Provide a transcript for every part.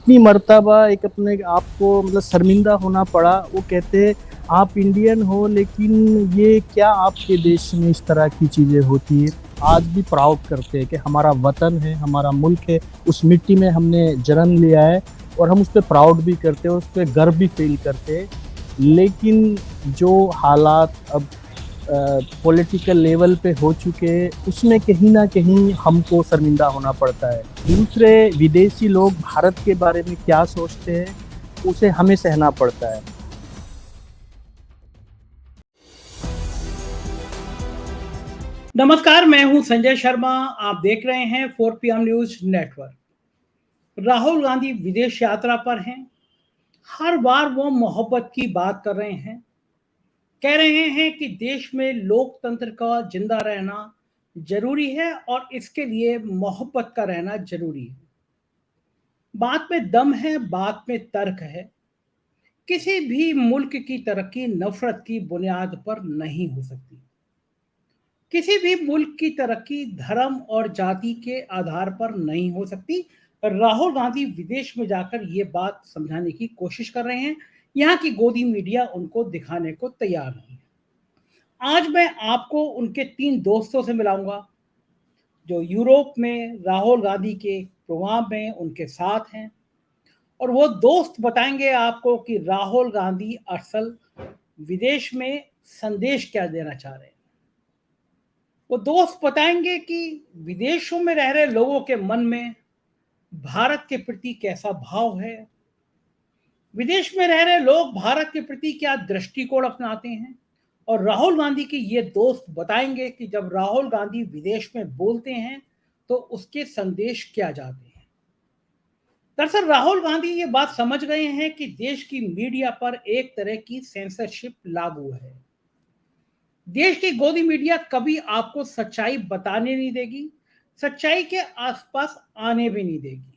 कितनी मर्तबा एक अपने आप को मतलब शर्मिंदा होना पड़ा। वो कहते आप इंडियन हो लेकिन ये क्या आपके देश में इस तरह की चीज़ें होती है। आज भी प्राउड करते हैं कि हमारा वतन है, हमारा मुल्क है, उस मिट्टी में हमने जन्म लिया है और हम उस पर प्राउड भी करते हैं, उस पर गर्व भी फील करते हैं। लेकिन जो हालात अब पॉलिटिकल लेवल पे हो चुके हैं, उसमें कहीं ना कहीं हमको शर्मिंदा होना पड़ता है। दूसरे विदेशी लोग भारत के बारे में क्या सोचते हैं, उसे हमें सहना पड़ता है। नमस्कार, मैं हूं संजय शर्मा। आप देख रहे हैं 4 PM news network. Rahul Gandhi विदेश यात्रा पर हैं। हर बार वो मोहब्बत की बात कर रहे हैं। कह रहे हैं कि देश में लोकतंत्र का जिंदा रहना जरूरी है और इसके लिए मोहब्बत का रहना जरूरी है। बात में दम है, बात में तर्क है। किसी भी मुल्क की तरक्की नफरत की बुनियाद पर नहीं हो सकती। किसी भी मुल्क की तरक्की धर्म और जाति के आधार पर नहीं हो सकती। राहुल गांधी विदेश में जाकर ये बात समझाने की कोशिश कर रहे हैं। यहाँ की गोदी मीडिया उनको दिखाने को तैयार नहीं है। आज मैं आपको उनके 3 दोस्तों से मिलाऊंगा जो यूरोप में राहुल गांधी के प्रोग्राम में उनके साथ हैं। और वो दोस्त बताएंगे आपको कि राहुल गांधी असल विदेश में संदेश क्या देना चाह रहे हैं। वो दोस्त बताएंगे कि विदेशों में रह रहे लोगों के मन में भारत के प्रति कैसा भाव है। विदेश में रह रहे लोग भारत के प्रति क्या दृष्टिकोण अपनाते हैं। और राहुल गांधी के ये दोस्त बताएंगे कि जब राहुल गांधी विदेश में बोलते हैं तो उसके संदेश क्या जाते हैं। दरअसल राहुल गांधी ये बात समझ गए हैं कि देश की मीडिया पर एक तरह की सेंसरशिप लागू है। देश की गोदी मीडिया कभी आपको सच्चाई बताने नहीं देगी, सच्चाई के आसपास आने भी नहीं देगी।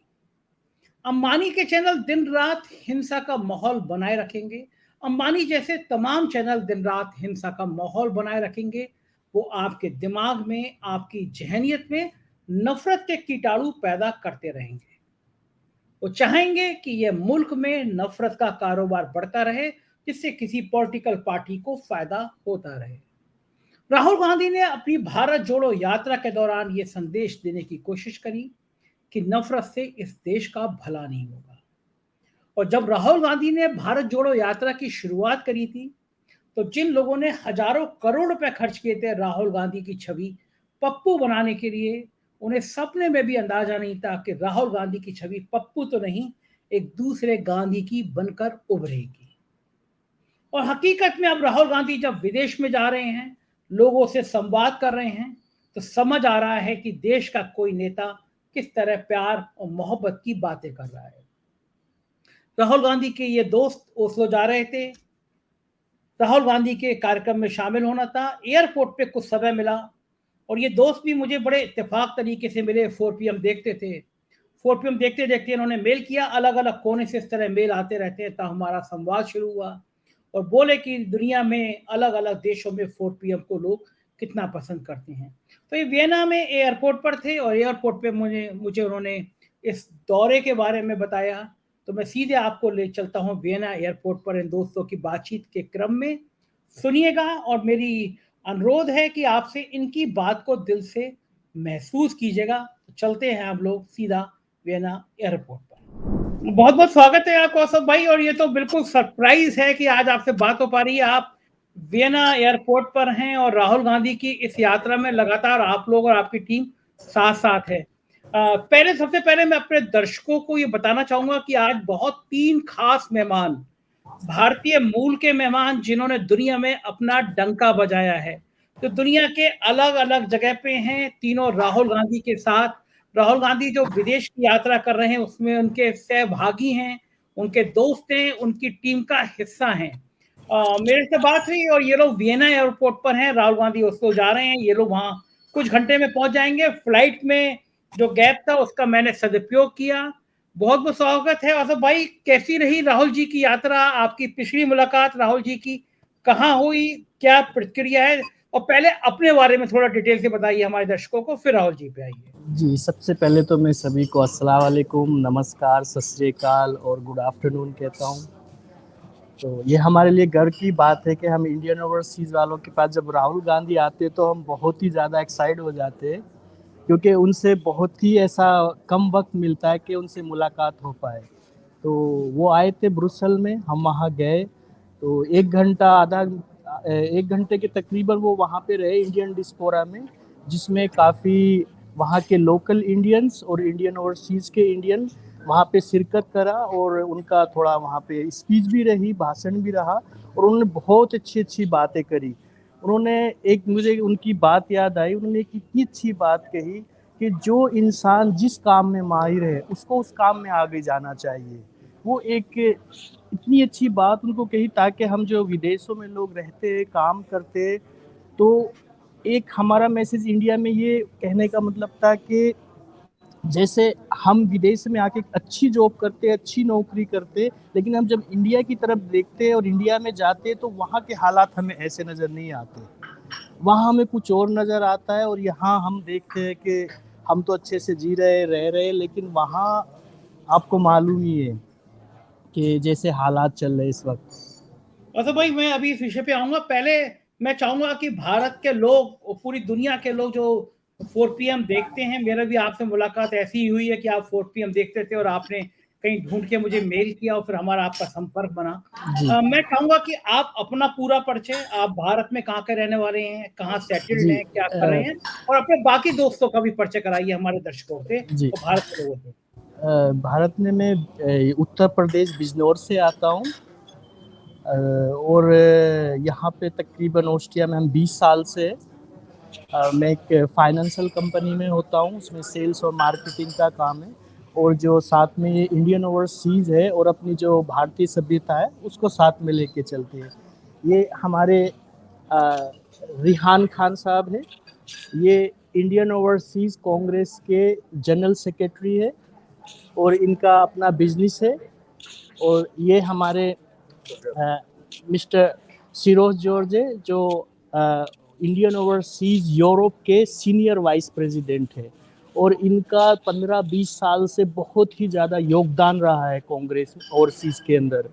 अंबानी के चैनल दिन रात हिंसा का माहौल बनाए रखेंगे। अंबानी जैसे तमाम चैनल दिन रात हिंसा का माहौल बनाए रखेंगे। वो आपके दिमाग में, आपकी जहनियत में नफरत के कीटाणु पैदा करते रहेंगे। वो चाहेंगे कि यह मुल्क में नफरत का कारोबार बढ़ता रहे, जिससे किसी पॉलिटिकल पार्टी को फायदा होता रहे। राहुल गांधी ने अपनी भारत जोड़ो यात्रा के दौरान ये संदेश देने की कोशिश करी कि नफरत से इस देश का भला नहीं होगा। और जब राहुल गांधी ने भारत जोड़ो यात्रा की शुरुआत करी थी तो जिन लोगों ने हजारों करोड़ रुपए खर्च किए थे राहुल गांधी की छवि पप्पू बनाने के लिए, उन्हें सपने में भी अंदाजा नहीं था कि राहुल गांधी की छवि पप्पू तो नहीं, एक दूसरे गांधी की बनकर उभरेगी। और हकीकत में अब राहुल गांधी जब विदेश में जा रहे हैं, लोगों से संवाद कर रहे हैं, तो समझ आ रहा है कि देश का कोई नेता किस तरह प्यार और मोहब्बत की बातें कर रहा है। राहुल गांधी के ये दोस्त ओस्लो जा रहे थे। राहुल गांधी के कार्यक्रम में शामिल होना था। एयरपोर्ट पे कुछ समय मिला और ये दोस्त भी मुझे बड़े इत्तेफाक तरीके से मिले। 4 PM देखते थे। 4 PM देखते देखते इन्होंने मेल किया। अलग अलग कोने से इस तरह मेल आते रहते हैं। तब हमारा संवाद शुरू हुआ और बोले कि दुनिया में अलग अलग देशों में 4 PM को लोग कितना पसंद करते हैं। तो ये वियना में एयरपोर्ट पर थे और एयरपोर्ट पे मुझे मुझे उन्होंने इस दौरे के बारे में बताया। तो मैं सीधे आपको ले चलता हूँ वियना एयरपोर्ट पर इन दोस्तों की बातचीत के क्रम में। सुनिएगा और मेरी अनुरोध है कि आपसे इनकी बात को दिल से महसूस कीजिएगा। तो चलते हैं हम लोग सीधा वियना एयरपोर्ट पर। बहुत बहुत स्वागत है आपको असद भाई। और ये तो बिल्कुल सरप्राइज है कि आज आपसे बात हो पा रही है। आप वियना एयरपोर्ट पर हैं और राहुल गांधी की इस यात्रा में लगातार आप लोग और आपकी टीम साथ साथ है। सबसे पहले मैं अपने दर्शकों को ये बताना चाहूंगा कि आज बहुत 3 खास मेहमान, भारतीय मूल के मेहमान जिन्होंने दुनिया में अपना डंका बजाया है, तो दुनिया के अलग अलग जगह पे हैं, तीनों राहुल गांधी के साथ। राहुल गांधी जो विदेश की यात्रा कर रहे हैं उसमें उनके सहभागी हैं, उनके दोस्त हैं, उनकी टीम का हिस्सा हैं। मेरे से बात हुई और ये लोग वियना एयरपोर्ट पर हैं। राहुल गांधी उसको जा रहे हैं। ये लोग वहां कुछ घंटे में पहुंच जाएंगे। फ्लाइट में जो गैप था उसका मैंने सदुपयोग किया। बहुत बहुत स्वागत है। असद भाई, कैसी रही राहुल जी की यात्रा? आपकी पिछली मुलाकात राहुल जी की कहाँ हुई, क्या प्रतिक्रिया है? और पहले अपने बारे में थोड़ा डिटेल से बताइए हमारे दर्शकों को, फिर राहुल जी पे आइए। जी, सबसे पहले तो मैं सभी को अस्सलाम वालेकुम, नमस्कार, सत श्री अकाल और गुड आफ्टरनून कहता हूँ। तो ये हमारे लिए गर्व की बात है कि हम इंडियन ओवरसीज़ वालों के पास जब राहुल गांधी आते हैं तो हम बहुत ही ज़्यादा एक्साइट हो जाते हैं, क्योंकि उनसे बहुत ही ऐसा कम वक़्त मिलता है कि उनसे मुलाकात हो पाए। तो वो आए थे ब्रुसेल में, हम वहाँ गए, तो 1 घंटा 1 घंटे के तकरीबन वो वहाँ पे रहे इंडियन डिस्पोरा में, जिसमें काफ़ी वहाँ के लोकल इंडियंस और इंडियन ओवरसीज़ के इंडियन वहाँ पे शिरकत करा और उनका थोड़ा वहाँ पे स्पीच भी रही, भाषण भी रहा और उन्होंने बहुत अच्छी-अच्छी बातें करी। उन्होंने एक मुझे उनकी बात याद आई, उन्होंने एक इतनी अच्छी बात कही कि जो इंसान जिस काम में माहिर है, उसको उस काम में आगे जाना चाहिए। वो एक इतनी अच्छी बात उनको कही ताकि हम जो विदेशों में लोग रहते हैं, काम करते हैं, तो एक हमारा मैसेज इंडिया में ये कहने का मतलब था कि जैसे हम विदेश में आके अच्छी जॉब करते, अच्छी नौकरी करते, लेकिन हम जब इंडिया की तरफ देखते हैं और इंडिया में जाते हैं, तो वहाँ के हालात हमें ऐसे नज़र नहीं आते। वहाँ हमें कुछ और नज़र आता है और यहाँ हम देखते हैं कि हम तो अच्छे से जी रहे, रह रहे, लेकिन वहाँ आपको मालूम ही है कि जैसे हालात चल रहे हैं इस वक़्त। तो भाई मैं अभी इस विषय पे आऊँगा। पहले मैं चाहूँगा कि भारत के लोग और पूरी दुनिया के लोग जो 4 पीएम देखते हैं, मेरा भी आपसे मुलाकात ऐसी ही हुई है कि आप 4 पीएम देखते थे और आपने कहीं ढूँढ के मुझे मेल किया और फिर हमारा आपका संपर्क बना। जी, मैं चाहूँगा कि आप अपना पूरा परिचय, आप भारत में कहाँ के रहने वाले हैं, कहाँ सेटल्ड जी, हैं, क्या कर रहे हैं और अपने बाकी दोस्तों का भी परिचय कराइए हमारे दर्शकों से जी। और भारत के लोगों से। भारत में मैं उत्तर प्रदेश बिजनौर से आता हूँ और यहाँ पे तकरीबन ऑस्ट्रिया में हम 20 साल से हैं। मैं एक फाइनेंशियल कंपनी में होता हूँ, उसमें सेल्स और मार्केटिंग का काम है और जो साथ में ये इंडियन ओवरसीज़ है और अपनी जो भारतीय सभ्यता है उसको साथ में लेके चलते हैं। ये हमारे रिहान खान साहब हैं, ये इंडियन ओवरसीज़ कांग्रेस के जनरल सेक्रेटरी है और इनका अपना बिजनेस है। और ये हमारे मिस्टर सिरोज जॉर्ज है, जो इंडियन ओवरसीज यूरोप के सीनियर वाइस प्रेसिडेंट है और इनका 15-20 साल से बहुत ही ज़्यादा योगदान रहा है कांग्रेस ओवरसीज के अंदर।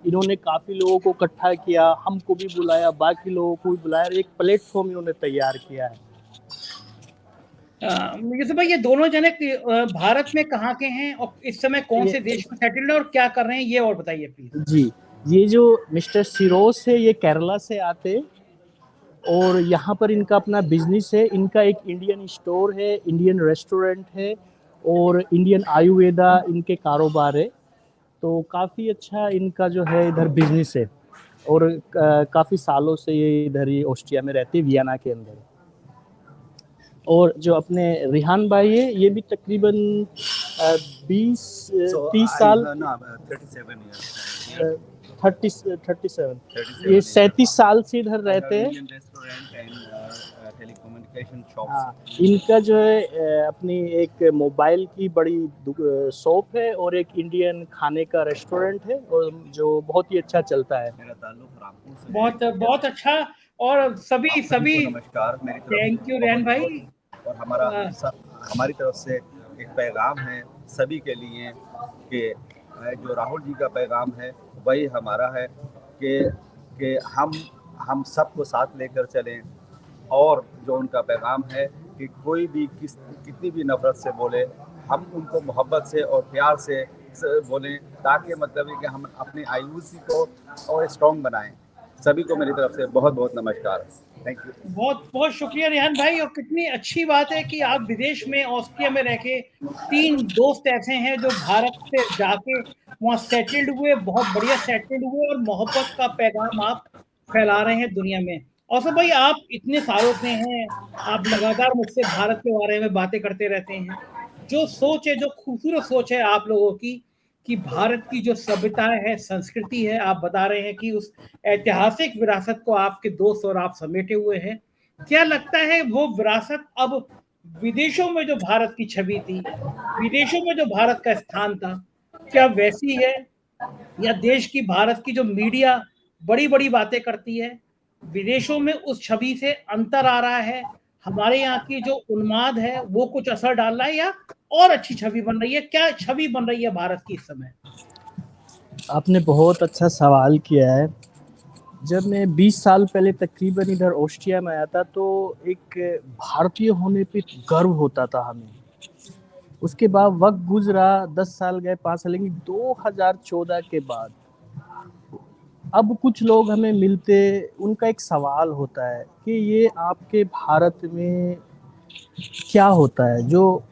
इन्होंने काफ़ी लोगों को इकट्ठा किया, हमको भी बुलाया, बाकी लोगों को भी बुलाया, एक प्लेटफॉर्म इन्होंने तैयार किया है। यूसुफ भाई, ये दोनों जने भारत में कहाँ के हैं और इस समय कौन ये से देश में सेटल्ड है और क्या कर रहे हैं, ये और बताइए प्लीज। जी, ये जो मिस्टर सिरोज है ये केरला से आते और यहाँ पर इनका अपना बिजनेस है। इनका एक इंडियन स्टोर है, इंडियन रेस्टोरेंट है और इंडियन आयुर्वेदा इनके कारोबार है। तो काफ़ी अच्छा इनका जो है इधर बिजनेस है और काफ़ी सालों से ये इधर ही ऑस्ट्रिया में रहते हैं, वियना के अंदर। और जो अपने रिहान भाई है ये भी तकरीबन 20-30 साल 37 ये 37 साल से इधर रहते हैं। हाँ, इनका जो है अपनी एक मोबाइल की बड़ी शॉप है और एक इंडियन खाने का रेस्टोरेंट है और जो बहुत ही अच्छा चलता है। मेरा ताल्लुक रामपुर से बहुत है। बहुत अच्छा। और सभी आप सभी को नमस्कार मेरी तरफ थैंक से यू बहुत रेहान भाई। बहुत। और हमारी तरफ से एक पैगाम है सभी के लिए कि जो राहुल जी का पैगाम है वही हमारा है कि हम सबको साथ लेकर चलें। और जो उनका पैगाम है कि कोई भी कितनी भी नफरत से बोले, हम उनको मोहब्बत से और प्यार से बोलें, ताकि मतलब है कि हम अपने आयुषी को और स्ट्रॉन्ग बनाएं। सभी को मेरी तरफ से बहुत बहुत नमस्कार। Thank you. बहुत बहुत शुक्रिया रेहान भाई। और कितनी अच्छी बात है कि आप विदेश में ऑस्ट्रिया में रह के 3 दोस्त ऐसे हैं जो भारत से जाके वहाँ सेटल्ड हुए, बहुत बढ़िया सेटल्ड हुए और मोहब्बत का पैगाम आप फैला रहे हैं दुनिया में। और सब भाई, आप इतने सालों से हैं, आप लगातार मुझसे भारत के बारे में बातें करते रहते हैं। जो सोच है, जो खूबसूरत सोच है आप लोगों की, कि भारत की जो सभ्यता है, संस्कृति है, आप बता रहे हैं कि उस ऐतिहासिक विरासत को आपके दोस्त और आप समेटे हुए हैं। क्या लगता है वो विरासत अब विदेशों में जो भारत की छवि थी, विदेशों में जो भारत का स्थान था, क्या वैसी है? या देश की, भारत की जो मीडिया बड़ी बड़ी बातें करती है, विदेशों में उस छवि से अंतर आ रहा है? हमारे यहाँ की जो उन्माद है वो कुछ असर डाल रहा है या और अच्छी छवि बन रही है? क्या छवि बन रही है भारत की इस समय? आपने बहुत अच्छा सवाल किया है। जब मैं 20 साल पहले तकरीबन इधर ऑस्ट्रिया में आया था तो एक भारतीय होने पे गर्व होता था हमें। उसके बाद वक्त गुजरा, 10 साल गए, 5 साल, लेकिन 2014 के बाद अब कुछ लोग हमें मिलते, उनका एक सवाल होता है कि ये आपके भारत में क्या होता है जो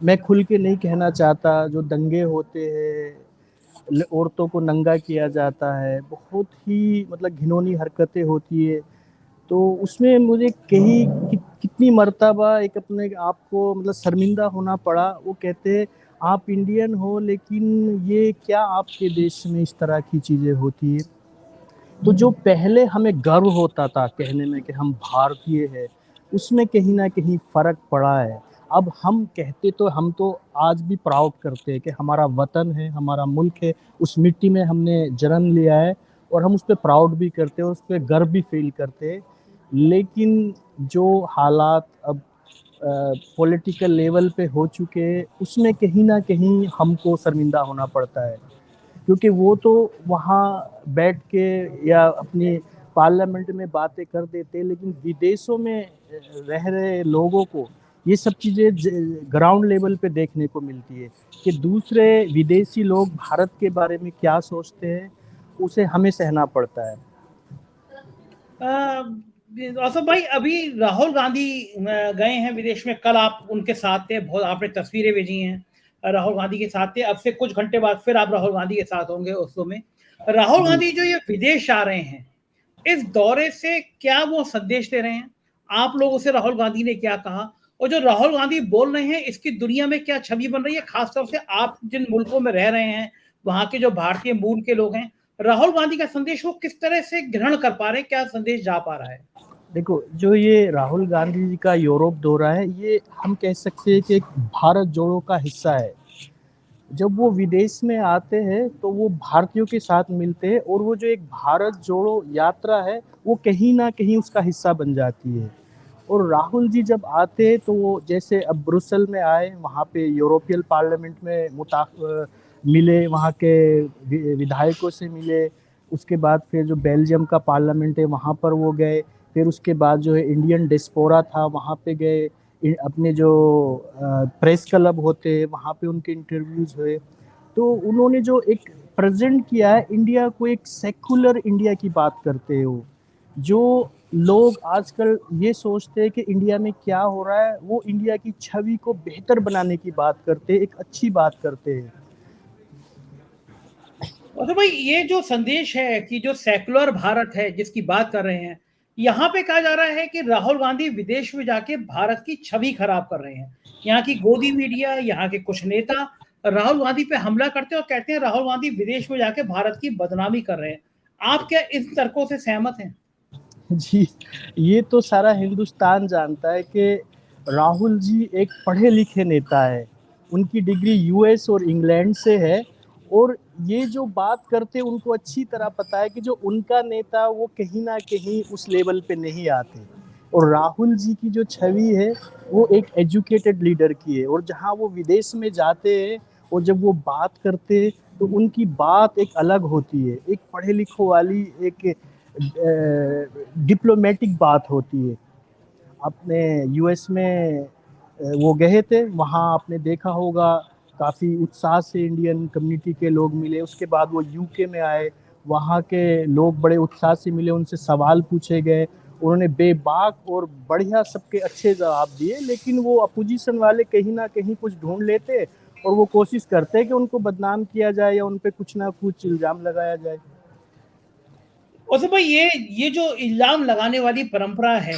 मैं खुल के नहीं कहना चाहता, जो दंगे होते हैं, औरतों को नंगा किया जाता है, बहुत ही मतलब घिनौनी हरकतें होती है। तो उसमें मुझे कितनी मर्तबा एक अपने आप को मतलब शर्मिंदा होना पड़ा। वो कहते आप इंडियन हो लेकिन ये क्या आपके देश में इस तरह की चीज़ें होती है। तो जो पहले हमें गर्व होता था कहने में कि हम भारतीय हैं, उसमें कहीं ना कहीं फ़र्क पड़ा है। अब हम कहते तो हम तो आज भी प्राउड करते हैं कि हमारा वतन है, हमारा मुल्क है, उस मिट्टी में हमने जन्म लिया है और हम उस पर प्राउड भी करते हैं, उस पर गर्व भी फील करते हैं। लेकिन जो हालात अब पॉलिटिकल लेवल पे हो चुके हैं, उसमें कहीं ना कहीं हमको शर्मिंदा होना पड़ता है, क्योंकि वो तो वहाँ बैठ के या अपनी पार्लियामेंट में बातें कर देते, लेकिन विदेशों में रह रहे लोगों को ये सब चीज़ें ग्राउंड लेवल पे देखने को मिलती है कि दूसरे विदेशी लोग भारत के बारे में क्या सोचते हैं, उसे हमें सहना पड़ता है। आसफ भाई, अभी राहुल गांधी गए हैं विदेश में, कल आप उनके साथ थे, बहुत आपने तस्वीरें भेजी हैं, राहुल गांधी के साथ थे। अब से कुछ घंटे बाद फिर आप राहुल गांधी के साथ होंगे ओस्लो में। राहुल जी, गांधी जो ये विदेश आ रहे हैं, इस दौरे से क्या वो संदेश दे रहे हैं? आप लोगों से राहुल गांधी ने क्या कहा, और जो राहुल गांधी बोल रहे हैं इसकी दुनिया में क्या छवि बन रही है? खासतौर से आप जिन मुल्कों में रह रहे हैं, वहां के जो भारतीय मूल के लोग हैं, राहुल गांधी का संदेश वो किस तरह से ग्रहण कर पा रहे हैं? क्या संदेश जा पा रहा है? देखो, जो ये राहुल गांधी जी का यूरोप दौरा है, ये हम कह सकते हैं कि एक भारत जोड़ो का हिस्सा है। जब वो विदेश में आते हैं तो वो भारतीयों के साथ मिलते हैं और वो जो एक भारत जोड़ो यात्रा है वो कहीं ना कहीं उसका हिस्सा बन जाती है। और राहुल जी जब आते हैं तो वो जैसे अब ब्रुसल में आए, वहाँ पे यूरोपियन पार्लियामेंट में मिले, वहाँ के विधायकों से मिले। उसके बाद फिर जो बेल्जियम का पार्लियामेंट है वहाँ पर वो गए। फिर उसके बाद जो है इंडियन डिस्पोरा था वहाँ पे गए। अपने जो प्रेस क्लब होते हैं वहाँ पे उनके इंटरव्यूज हुए। तो उन्होंने जो एक प्रेजेंट किया है इंडिया को, एक सेकुलर इंडिया की बात करते हैं वो। जो लोग आजकल ये सोचते हैं कि इंडिया में क्या हो रहा है, वो इंडिया की छवि को बेहतर बनाने की बात करते हैं, एक अच्छी बात करते हैं। तो भाई, ये जो संदेश है कि जो सेकुलर भारत है जिसकी बात कर रहे हैं, यहाँ पे कहा जा रहा है कि राहुल गांधी विदेश में जाके भारत की छवि खराब कर रहे हैं। यहाँ की गोदी मीडिया, यहाँ के कुछ नेता राहुल गांधी पे हमला करते हैं और कहते हैं राहुल गांधी विदेश में जाके भारत की बदनामी कर रहे हैं। आप क्या इन तर्कों से सहमत हैं? जी, ये तो सारा हिंदुस्तान जानता है कि राहुल जी एक पढ़े लिखे नेता है। उनकी डिग्री यूएस और इंग्लैंड से है और ये जो बात करते हैं उनको अच्छी तरह पता है कि जो उनका नेता वो कहीं ना कहीं उस लेवल पे नहीं आते। और राहुल जी की जो छवि है वो एक एजुकेटेड लीडर की है, और जहाँ वो विदेश में जाते हैं और जब वो बात करते हैं तो उनकी बात एक अलग होती है, एक पढ़े लिखों वाली, एक डिप्लोमेटिक बात होती है। अपने यूएस में वो गए थे, वहाँ आपने देखा होगा काफ़ी उत्साह से इंडियन कम्युनिटी के लोग मिले। उसके बाद वो यूके में आए, वहाँ के लोग बड़े उत्साह से मिले, उनसे सवाल पूछे गए, उन्होंने बेबाक और बढ़िया सबके अच्छे जवाब दिए। लेकिन वो अपोजिशन वाले कहीं ना कहीं कुछ ढूंढ लेते और वो कोशिश करते कि उनको बदनाम किया जाए या उन पर कुछ ना कुछ इल्ज़ाम लगाया जाए। और तो भाई, ये जो इल्जाम लगाने वाली परंपरा है,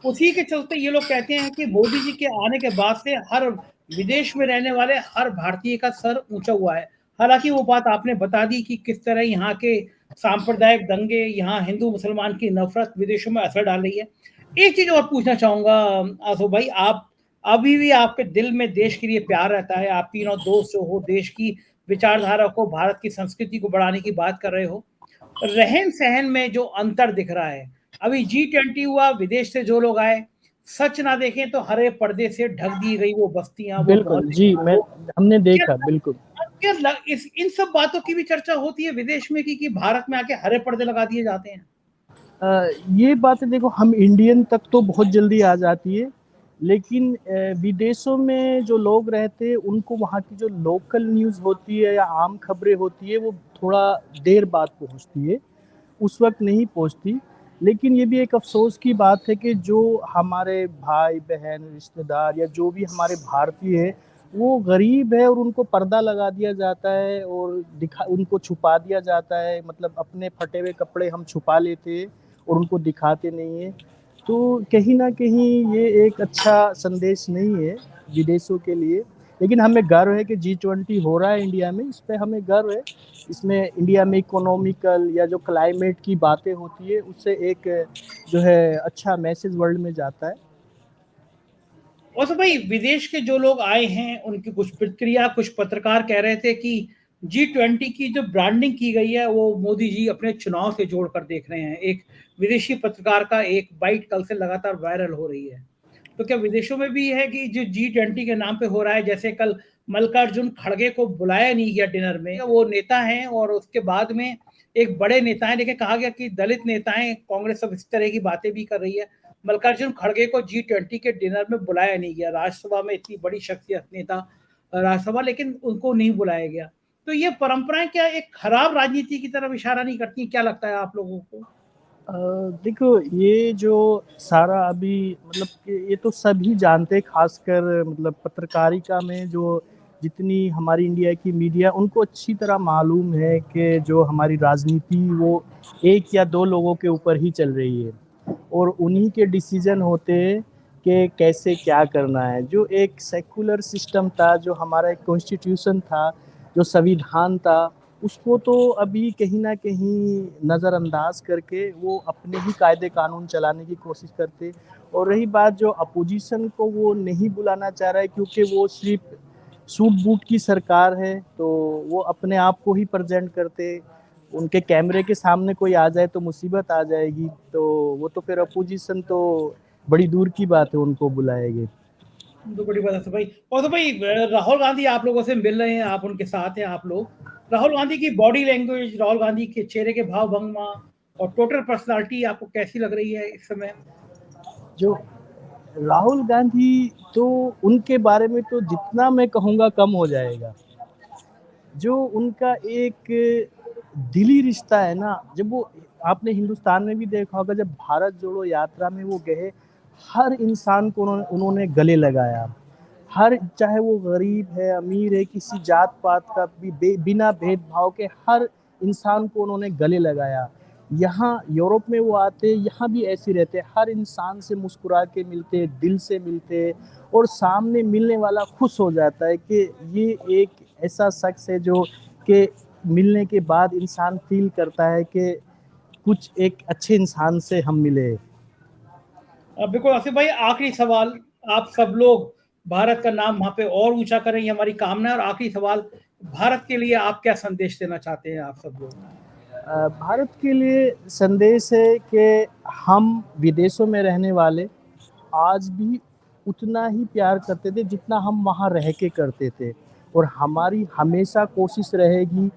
उसी के चलते ये लोग कहते हैं कि मोदी जी के आने के बाद से हर विदेश में रहने वाले हर भारतीय का सर ऊंचा हुआ है। हालांकि वो बात आपने बता दी कि किस तरह यहाँ के सांप्रदायिक दंगे, यहाँ हिंदू मुसलमान की नफरत विदेशों में असर डाल रही है। एक चीज और पूछना चाहूंगा आसो भाई, आप अभी भी आपके दिल में देश के लिए प्यार रहता है? आप तीनों दोस्त जो हो, देश की विचारधारा को, भारत की संस्कृति को बढ़ाने की बात कर रहे हो। रहन सहन में जो अंतर दिख रहा है, अभी G20 हुआ, विदेश से जो लोग आए, सच ना देखें तो हरे पर्दे से ढक दी गई वो बस्तियां, वो बिल्कुल मोहल्ले, जी, मैं हमने क्या देखा बिल्कुल। इस इन सब बातों की भी चर्चा होती है विदेश में कि भारत में आके हरे पर्दे लगा दिए जाते हैं? ये बातें देखो हम इंडियन तक तो बहुत जल्दी आ जाती है, लेकिन विदेशों में जो लोग रहते हैं उनको वहाँ की जो लोकल न्यूज़ होती है या आम खबरें होती है वो थोड़ा देर बाद पहुँचती है, उस वक्त नहीं पहुँचती। लेकिन ये भी एक अफसोस की बात है कि जो हमारे भाई बहन रिश्तेदार या जो भी हमारे भारतीय है वो गरीब है और उनको पर्दा लगा दिया जाता है और दिखा उनको छुपा दिया जाता है, मतलब अपने फटे हुए कपड़े हम छुपा लेते हैं और उनको दिखाते नहीं है। तो कहीं न कहीं ये एक अच्छा संदेश नहीं है विदेशों के लिए। लेकिन हमें गर्व है कि G20 हो रहा है इंडिया में, इस पे हमें गर्व है। इसमें इंडिया में इकोनॉमिकल या जो क्लाइमेट की बातें होती है उससे एक जो है अच्छा मैसेज वर्ल्ड में जाता है। और तो भाई विदेश के जो लोग आए हैं उनकी कुछ प्रतिक्रिया, कुछ पत्रकार कह रहे थे कि G20 की जो ब्रांडिंग की गई है वो मोदी जी अपने चुनाव से जोड़कर देख रहे हैं। एक विदेशी पत्रकार का एक बाइट कल से लगातार वायरल हो रही है। तो क्या विदेशों में भी है कि जो G20 के नाम पे हो रहा है, जैसे कल मल्लिकार्जुन खड़गे को बुलाया नहीं गया डिनर में, वो नेता हैं और उसके बाद में एक बड़े नेता हैं, लेकिन कहा गया कि दलित नेताएं, कांग्रेस अब इस तरह की बातें भी कर रही है। मल्लिकार्जुन खड़गे को G20 के डिनर में बुलाया नहीं गया, राज्यसभा में इतनी बड़ी शख्सियत नेता राज्यसभा, लेकिन उनको नहीं बुलाया गया। तो ये परंपराएं क्या एक खराब राजनीति की तरफ इशारा नहीं करती? क्या लगता है आप लोगों को? देखो ये जो सारा अभी मतलब कि ये तो सभी जानते हैं, खासकर मतलब पत्रकारिता में जो जितनी हमारी इंडिया की मीडिया उनको अच्छी तरह मालूम है कि जो हमारी राजनीति वो एक या दो लोगों के ऊपर ही चल रही है और उन्हीं के डिसीजन होते हैं कि कैसे क्या करना है। जो एक सेकुलर सिस्टम था, जो हमारा एक कॉन्स्टिट्यूशन था, जो संविधान था, उसको तो अभी कहीं न कहीं नज़रअंदाज करके वो अपने ही कायदे कानून चलाने की कोशिश करते। और रही बात जो अपोजिशन को वो नहीं बुलाना चाह रहा है क्योंकि वो सिर्फ़ सूट-बूट की सरकार है, तो वो अपने आप को ही प्रेज़ेंट करते। उनके कैमरे के सामने कोई आ जाए तो मुसीबत आ जाएगी, तो वो तो फिर अपोजिशन तो बड़ी दूर की बात है उनको बुलाएँगे। तो बड़ी बात है भाई। और तो भाई राहुल गांधी आप लोगों से मिल रहे हैं, आप उनके साथ हैं आप लोग। राहुल गांधी की बॉडी लैंग्वेज, राहुल गांधी के चेहरे के भाव भंगिमा और टोटल पर्सनालिटी आपको कैसी लग रही है इस समय? जो राहुल गांधी तो उनके बारे में तो जितना मैं कहूँगा कम हो जाएगा। जो उनका एक दिली रिश्ता है ना, जब वो आपने हिंदुस्तान में भी देखा होगा जब भारत जोड़ो यात्रा में वो गए, हर इंसान को उन्होंने गले लगाया। हर चाहे वो गरीब है, अमीर है, किसी जात-पात का भी बिना भेदभाव के हर इंसान को उन्होंने गले लगाया। यहाँ यूरोप में वो आते, यहाँ भी ऐसे रहते, हर इंसान से मुस्कुरा के मिलते, दिल से मिलते और सामने मिलने वाला खुश हो जाता है कि ये एक ऐसा शख्स है जो कि मिलने के बाद इंसान फ़ील करता है कि कुछ एक अच्छे इंसान से हम मिले। बिल्कुल आसिफ भाई, आखिरी सवाल, आप सब लोग भारत का नाम वहां पे और ऊंचा करें, ये हमारी कामना है। और आखिरी सवाल, भारत के लिए आप क्या संदेश देना चाहते हैं आप सब लोग? भारत के लिए संदेश है कि हम विदेशों में रहने वाले आज भी उतना ही प्यार करते थे जितना हम वहाँ रह के करते थे और हमारी हमेशा कोशिश रहेगी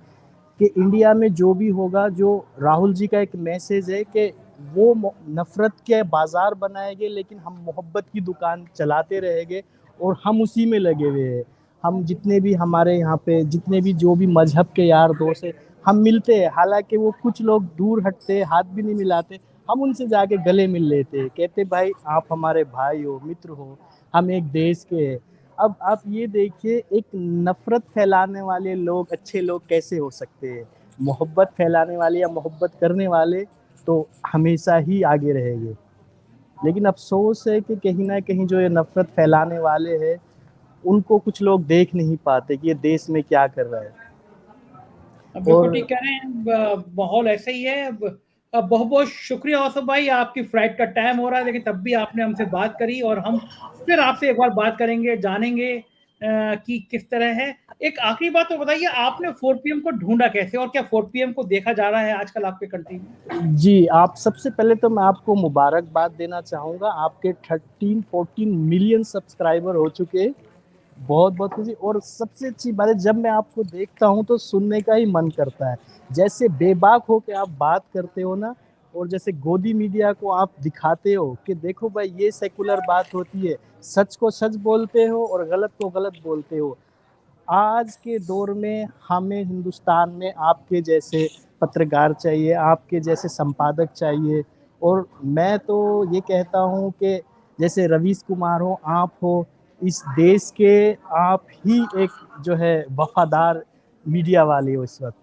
कि इंडिया में जो भी होगा, जो राहुल जी का एक मैसेज है कि वो नफ़रत के बाज़ार बनाएंगे लेकिन हम मोहब्बत की दुकान चलाते रहेंगे और हम उसी में लगे हुए हैं। हम जितने भी हमारे यहाँ पे जितने भी जो भी मज़हब के यार दोस्त हैं, हम मिलते हैं। हालाँकि वो कुछ लोग दूर हटते, हाथ भी नहीं मिलाते, हम उनसे जाके गले मिल लेते हैं। कहते भाई आप हमारे भाई हो, मित्र हो, हम एक देश के हैं। अब आप ये देखिए एक नफ़रत फैलाने वाले लोग अच्छे लोग कैसे हो सकते हैं? मोहब्बत फैलाने वाले या मोहब्बत करने वाले तो हमेशा ही आगे रहेंगे। लेकिन अफ़सोस है कि कहीं न कहीं जो ये नफ़रत फैलाने वाले हैं, उनको कुछ लोग देख नहीं पाते कि ये देश में क्या कर रहा है। अब बिल्कुल और ठीक कह रहे हैं, माहौल ऐसा ही है। अब बहुत बहुत शुक्रिया औसफ भाई, आपकी फ्लाइट का टाइम हो रहा है लेकिन तब भी आपने हमसे बात करी और हम फिर आपसे एक बार बात करेंगे, जानेंगे की किस तरह है। एक आखिरी बात तो बताइए, आपने 4 पीएम को ढूंढा कैसे, और क्या 4 पीएम को देखा जा रहा है आजकल आपके कंट्री में? जी, आप सबसे पहले तो मैं आपको मुबारकबाद देना चाहूँगा, आपके 13-14 मिलियन सब्सक्राइबर हो चुके हैं। बहुत-बहुत खुशी। और सबसे अच्छी बात है, जब मैं आपको देखता हूँ तो सुनने का ही मन करता है। जैसे बेबाक हो के आप बात करते हो ना, और जैसे गोदी मीडिया को आप दिखाते हो कि देखो भाई ये सेकुलर बात होती है, सच को सच बोलते हो और गलत को गलत बोलते हो। आज के दौर में हमें हिंदुस्तान में आपके जैसे पत्रकार चाहिए, आपके जैसे संपादक चाहिए। और मैं तो ये कहता हूँ कि जैसे रवीश कुमार हो, आप हो, इस देश के आप ही एक जो है वफादार मीडिया वाले हो इस वक्त।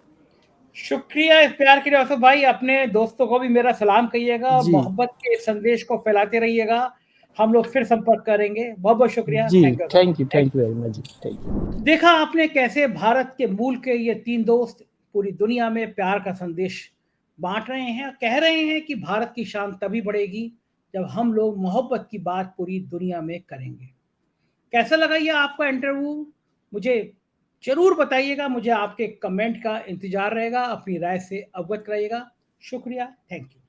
शुक्रिया इस प्यार के लिए असफ भाई। अपने दोस्तों को भी मेरा सलाम कहिएगा और जी मोहब्बत के इस संदेश को फैलाते रहिएगा। हम लोग फिर संपर्क करेंगे। बहुत बहुत शुक्रिया। जी, thank you. Thank you very much जी, थैंक यू। देखा आपने कैसे भारत के मूल के ये 3 दोस्त पूरी दुनिया में प्यार का संदेश बांट रहे हैं, कह रहे हैं कि भारत की शान तभी बढ़ेगी जब हम लोग मोहब्बत की बात पूरी दुनिया में करेंगे। कैसा लगा ये आपका इंटरव्यू, मुझे जरूर बताइएगा। मुझे आपके कमेंट का इंतजार रहेगा। अपनी राय से अवगत कराइएगा। शुक्रिया। Thank you.